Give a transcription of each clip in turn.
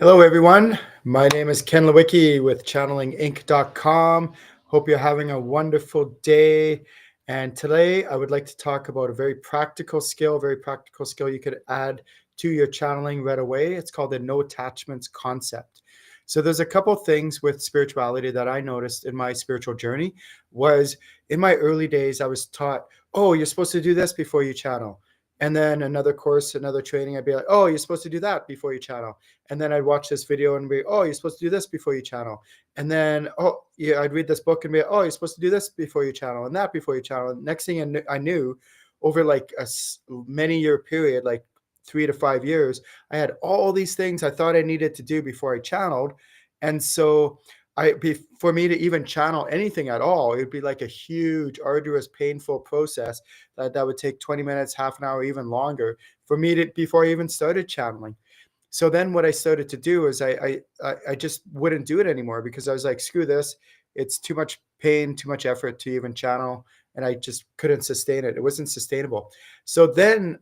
Hello, everyone. My name is Ken Lewicki with channelinginc.com. Hope you're having a wonderful day. And today I would like to talk about a very practical skill you could add to your channeling right away. It's called the no attachments concept. So there's a couple things with spirituality that I noticed in my spiritual journey was in my early days, I was taught, oh, you're supposed to do this before you channel. And then another course, another training, I'd be like, oh, you're supposed to do that before you channel. And then I'd watch this video and be, oh, you're supposed to do this before you channel. And then, oh, yeah, I'd read this book and be, oh, you're supposed to do this before you channel and that before you channel. And next thing I knew, over like a many year period, like 3 to 5 years, I had all these things I thought I needed to do before I channeled. And so for me to even channel anything at all, it would be like a huge, arduous, painful process that would take 20 minutes, half an hour, even longer for me to before I even started channeling. So then what I started to do is I just wouldn't do it anymore because I was like, screw this. It's too much pain, too much effort to even channel. And I just couldn't sustain it. It wasn't sustainable. So then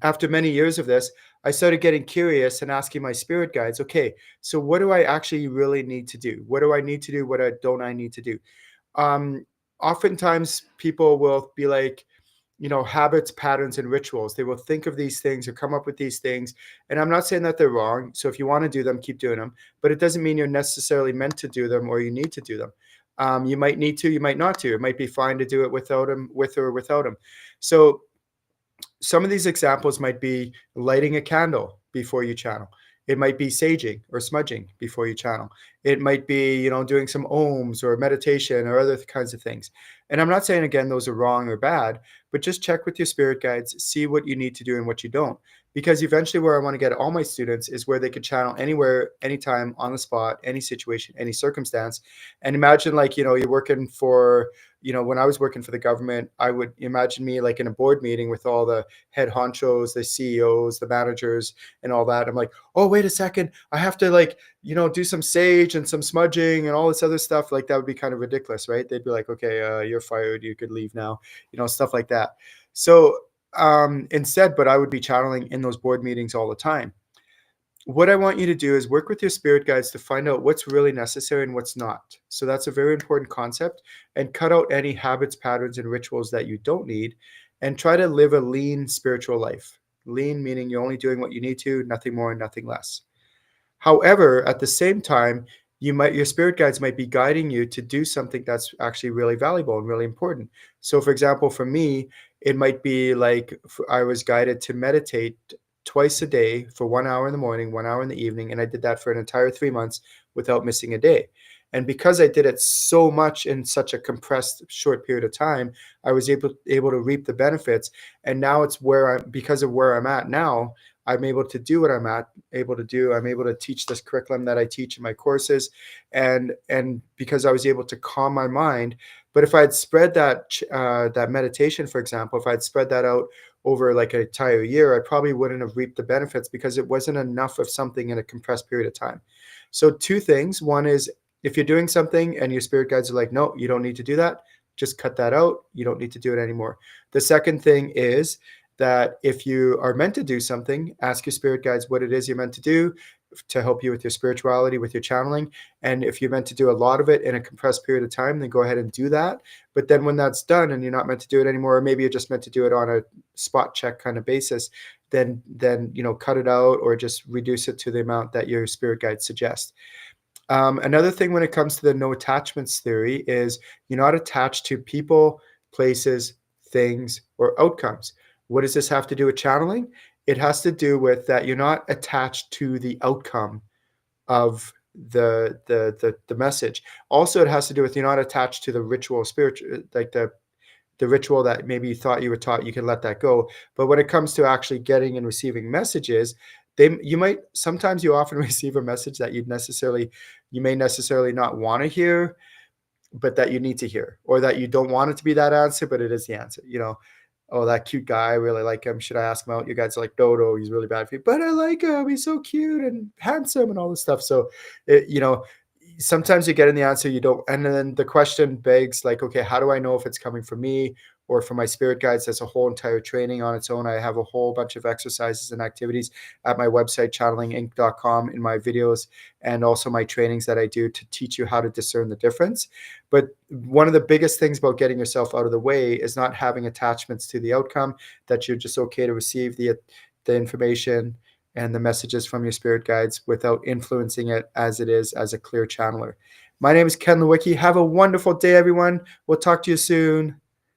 after many years of this, I started getting curious and asking my spirit guides, okay, so what do I actually really need to do? What do I need to do? What don't I need to do? Um, Oftentimes people will be like, habits, patterns, and rituals. They will think of these things or come up with these things. And I'm not saying that they're wrong. So if you want to do them, keep doing them. But it doesn't mean you're necessarily meant to do them or you need to do them. You might need to, you might not to. It might be fine to do it without them, with or without them. So some of these examples might be lighting a candle before you channel. It might be saging or smudging before you channel. It might be, doing some ohms or meditation or other kinds of things. And I'm not saying, again, those are wrong or bad, but just check with your spirit guides, see what you need to do and what you don't. Because eventually where I want to get all my students is where they can channel anywhere, anytime, on the spot, any situation, any circumstance. And imagine you're working for, when I was working for the government, I would imagine me like in a board meeting with all the head honchos, the CEOs, the managers, and all that. I'm like, oh, wait a second. I have to do some sage and some smudging and all this other stuff. Like that would be kind of ridiculous, right? They'd be like, okay, you're fired. You could leave now, stuff like that. So instead, but I would be channeling in those board meetings all the time. What I want you to do is work with your spirit guides to find out what's really necessary and what's not. So that's a very important concept, and cut out any habits, patterns, and rituals that you don't need, and try to live a lean spiritual life. Lean meaning you're only doing what you need to, nothing more and nothing less. However, at the same time, your spirit guides might be guiding you to do something that's actually really valuable and really important. So for example, for me, it might be like I was guided to meditate twice a day for 1 hour in the morning, 1 hour in the evening. And I did that for an entire 3 months without missing a day. And because I did it so much in such a compressed short period of time, I was able to reap the benefits. And now it's because of where I'm at now, I'm able to do what able to do. I'm able to teach this curriculum that I teach in my courses, and because I was able to calm my mind. But if I had spread that meditation, for example, if I had spread that out over like an entire year, I probably wouldn't have reaped the benefits because it wasn't enough of something in a compressed period of time. So two things. One is if you're doing something and your spirit guides are like, no, you don't need to do that, just cut that out. You don't need to do it anymore. The second thing is that if you are meant to do something, ask your spirit guides what it is you're meant to do to help you with your spirituality, with your channeling. And if you're meant to do a lot of it in a compressed period of time, then go ahead and do that. But then when that's done and you're not meant to do it anymore, or maybe you're just meant to do it on a spot check kind of basis, then cut it out or just reduce it to the amount that your spirit guides suggest. Another thing when it comes to the no attachments theory is you're not attached to people, places, things, or outcomes. What does this have to do with channeling? It has to do with that you're not attached to the outcome of the message. Also, it has to do with you're not attached to the ritual, spiritual, like the ritual that maybe you thought you were taught. You can let that go. But when it comes to actually getting and receiving messages, sometimes you often receive a message that you may necessarily not want to hear, but that you need to hear, or that you don't want it to be that answer, but it is the answer. Oh, that cute guy, I really like him. Should I ask him out? You guys are like, no, he's really bad for you. But I like him. He's so cute and handsome and all this stuff. So, sometimes you get in the answer you don't. And then the question begs like, okay, how do I know if it's coming from me or for my spirit guides, that's a whole entire training on its own. I have a whole bunch of exercises and activities at my website, channelinginc.com, in my videos and also my trainings that I do to teach you how to discern the difference. But one of the biggest things about getting yourself out of the way is not having attachments to the outcome, that you're just okay to receive the information and the messages from your spirit guides without influencing it as it is as a clear channeler. My name is Ken Lewicki. Have a wonderful day, everyone. We'll talk to you soon.